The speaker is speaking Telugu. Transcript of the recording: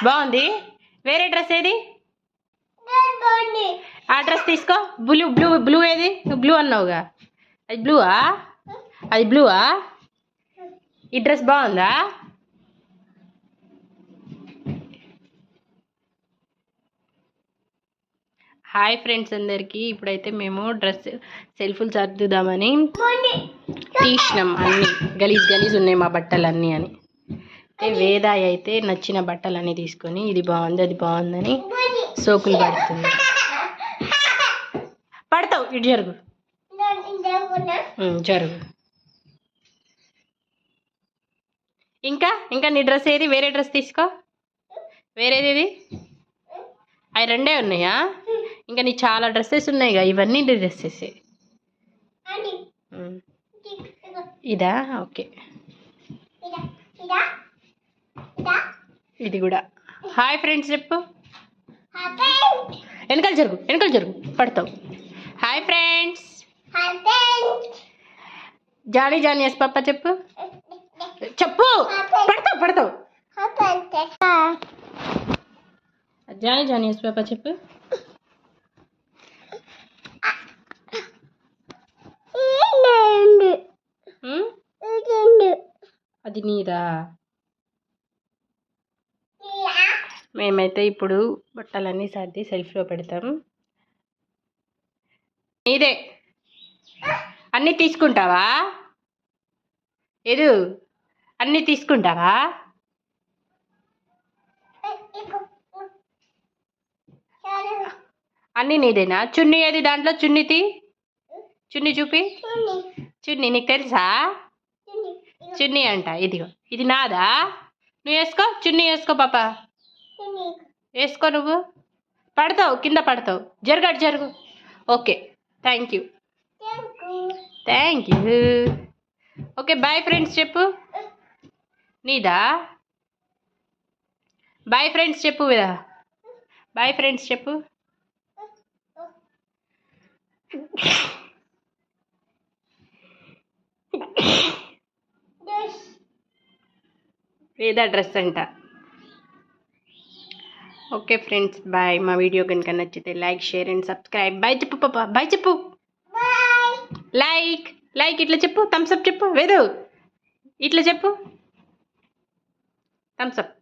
బాగుంది. వేరే డ్రెస్ ఏది? ఆ డ్రెస్ తీసుకో. బ్లూ బ్లూ బ్లూ ఏది? నువ్వు బ్లూ అన్నావుగా, అది బ్లూవా? అది బ్లూవా? ఈ డ్రెస్ బాగుందా? హాయ్ ఫ్రెండ్స్ అందరికీ. ఇప్పుడైతే మేము డ్రెస్ సెల్ఫ్లు సర్దుదామని తీసినాం. అన్నీ గలీజ్ గలీజ్ ఉన్నాయి మా బట్టలన్నీ అని. వేద అయితే నచ్చిన బట్టలన్నీ తీసుకొని ఇది బాగుంది అది బాగుందని సోకులు పడుతుంది. పడతావు, ఇటు జరుగు జరుగు. ఇంకా ఇంకా నీ డ్రెస్ ఏది? వేరే డ్రెస్ తీసుకో. వేరేది ఏది? అవి రెండే ఉన్నాయా? ఇంకా నీ చాలా డ్రెస్సెస్ ఉన్నాయిగా, ఇవన్నీ డ్రెస్సెస్. ఇదా? ఓకే, ఇది కూడా. హాయ్ ఫ్రెండ్స్ చెప్పు. వెనకాల జరుగు, వెనకాల జరుగు, పడతావు. Hi friends. Johny Johny yes papa చెప్పు. చెప్పు, పడతావు పడతావు. జానీ జానీ ఎస్ పాప చెప్పు. అది నీదా? మేమైతే ఇప్పుడు బట్టలన్నీ సర్ది సెల్ఫ్లో పెడతాం. నీదే. అన్నీ తీసుకుంటావా? ఏదు అన్నీ తీసుకుంటావా? అన్నీ నీదేనా? చున్నీ ఏది దాంట్లో? చున్నీ చున్నీ చూపి. చున్నీ నీకు తెలుసా? చున్నీ అంట. ఇదిగో, ఇది నాదా? నువ్వు వేసుకో, చున్నీ వేసుకో పాప, వేసుకో. నువ్వు పడతావు, కింద పడతావు. జరుగాడు జరుగు. Okay, thank you thank you. Okay bye friends చెప్పు. నీదా? బాయ్ ఫ్రెండ్స్ చెప్పు కదా. బాయ్ ఫ్రెండ్స్ చెప్పు. వేదా డ్రెస్ అంట. Okay friends bye. మా వీడియో కనుక నచ్చితే like share and subscribe. Bye చెప్పు పాప, బాయ్ చెప్పు. లైక్ లైక్ ఇట్లా చెప్పు. థమ్స్ అప్ చెప్పు. వేదు ఇట్లా చెప్పు, థమ్స్ అప్.